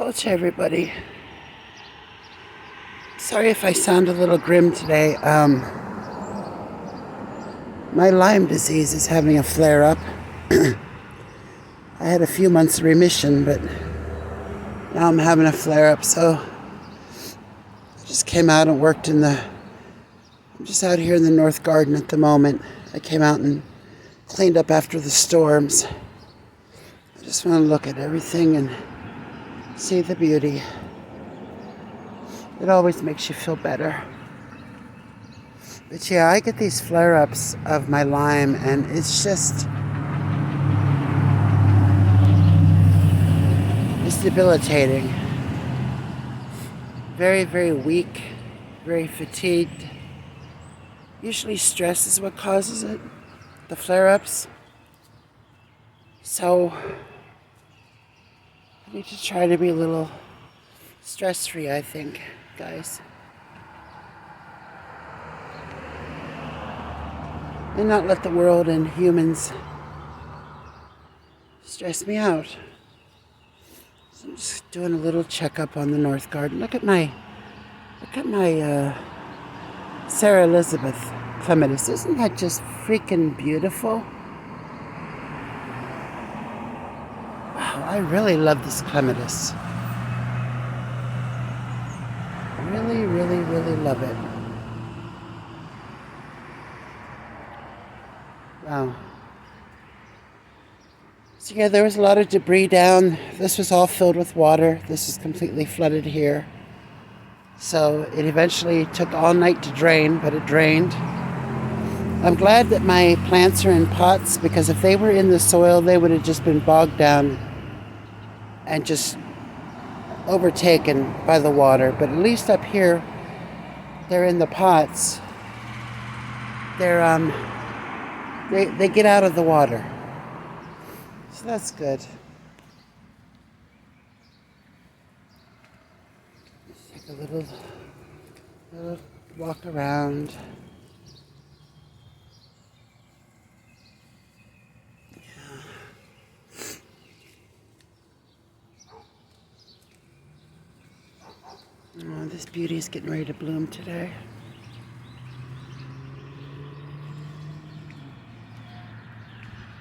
Hello to everybody. Sorry if I sound a little grim today. My Lyme disease is having a flare up. I had a few months remission, but now I'm having a flare up. So I just came out and worked I'm just out here in the North Garden at the moment. I came out and cleaned up after the storms. I just want to look at everything and see the beauty. It always makes you feel better. But yeah, I get these flare-ups of my Lyme, and it's debilitating. Very, very weak, very fatigued. Usually stress is what causes it, the flare-ups. So I need to try to be a little stress-free, I think, guys. And not let the world and humans stress me out. So I'm just doing a little checkup on the North Garden. Look at my Sarah Elizabeth clematis. Isn't that just freaking beautiful? Wow, I really love this clematis. Really, really, really love it. Wow. So yeah, there was a lot of debris down. This was all filled with water. This is completely flooded here. So it eventually took all night to drain, but it drained. I'm glad that my plants are in pots, because if they were in the soil, they would have just been bogged down and just overtaken by the water. But at least up here, they're in the pots. They get out of the water. So that's good. Take a little walk around. Oh, this beauty is getting ready to bloom today.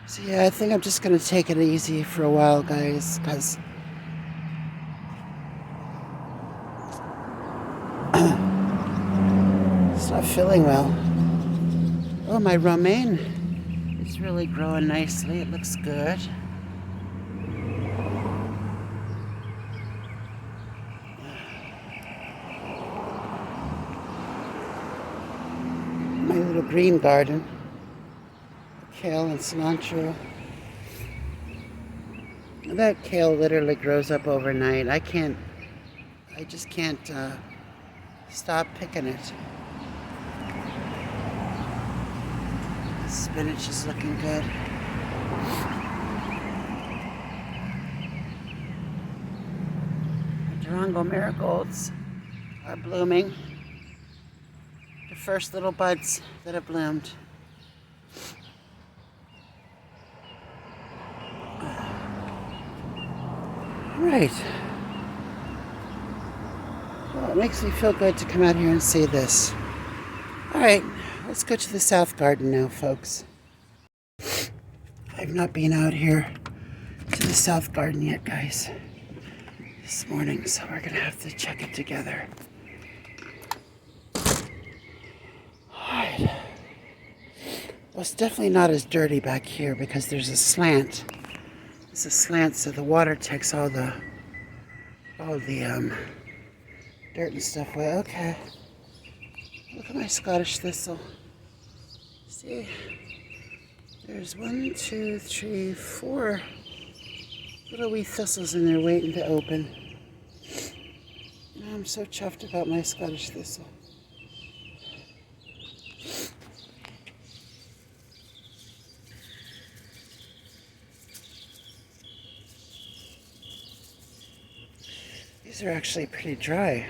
So yeah, I think I'm just going to take it easy for a while, guys, because it's not feeling well. Oh, my romaine is really growing nicely. It looks good. My little green garden. Kale and cilantro. That kale literally grows up overnight. I just can't stop picking it. Spinach is looking good. The Durango marigolds are blooming. The first little buds that have bloomed. Right. Well, it makes me feel good to come out here and see this. All right, let's go to the South Garden now, folks. I've not been out here to the South Garden yet, guys, this morning, so we're gonna have to check it together. All right. Well, it's definitely not as dirty back here because there's a slant. It's a slant, so the water takes all the dirt and stuff away. Okay. Look at my Scottish thistle. See? There's 1, 2, 3, 4 little wee thistles in there waiting to open. I'm so chuffed about my Scottish thistle. These are actually pretty dry.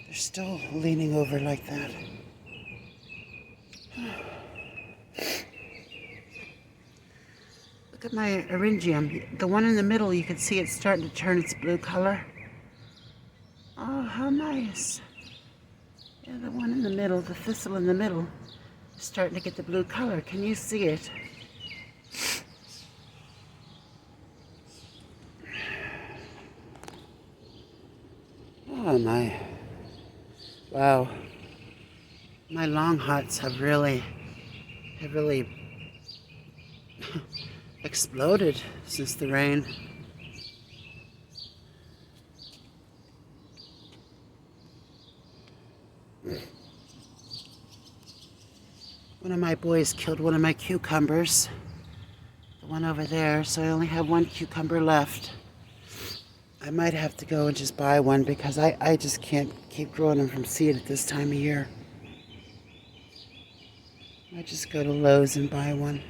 They're still leaning over like that. Look at my eryngium. The one in the middle, you can see it's starting to turn its blue color. Oh, how nice. Yeah, the one in the middle, the thistle in the middle, is starting to get the blue color. Can you see it? Oh my. Wow. My long hots have really exploded since the rain. One of my boys killed one of my cucumbers. The one over there, so I only have one cucumber left. I might have to go and just buy one because I just can't keep growing them from seed at this time of year. I might just go to Lowe's and buy one.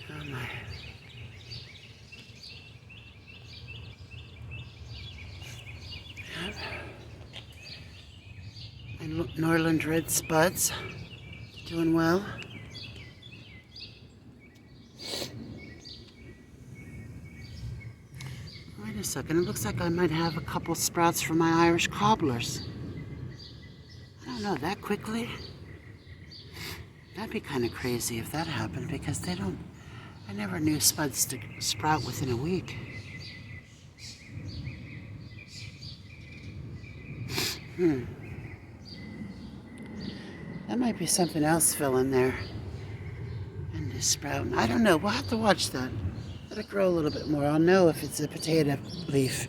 Oh my. My Norland red spuds doing well. Wait a second, it looks like I might have a couple sprouts from my Irish cobblers. I don't know, that quickly? That'd be kind of crazy if that happened because they don't, I never knew spuds to sprout within a week. That might be something else filling there. And the sprouting. I don't know, we'll have to watch that. Let it grow a little bit more. I'll know if it's a potato leaf.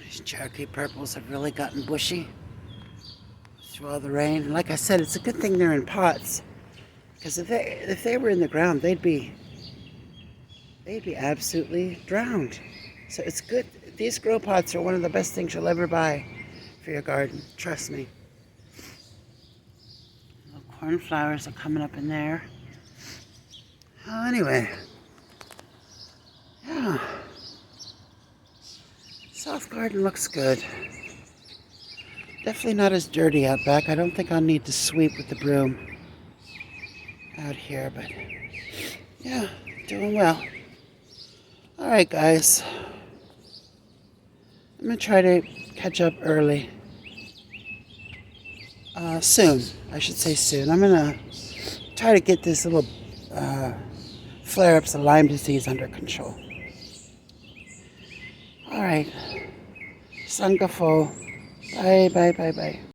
These Cherokee purples have really gotten bushy through all the rain. And like I said, it's a good thing they're in pots. Because if they were in the ground, they'd be absolutely drowned. So it's good. These grow pots are one of the best things you'll ever buy for your garden. Trust me. Little cornflowers are coming up in there. Oh, anyway. Yeah. South garden looks good. Definitely not as dirty out back. I don't think I'll need to sweep with the broom out here, but yeah, doing well. All right, guys. I'm going to try to catch up early. Soon. I should say soon. I'm going to try to get this little flare-ups of Lyme disease under control. All right. Sangafo. Bye, bye, bye, bye.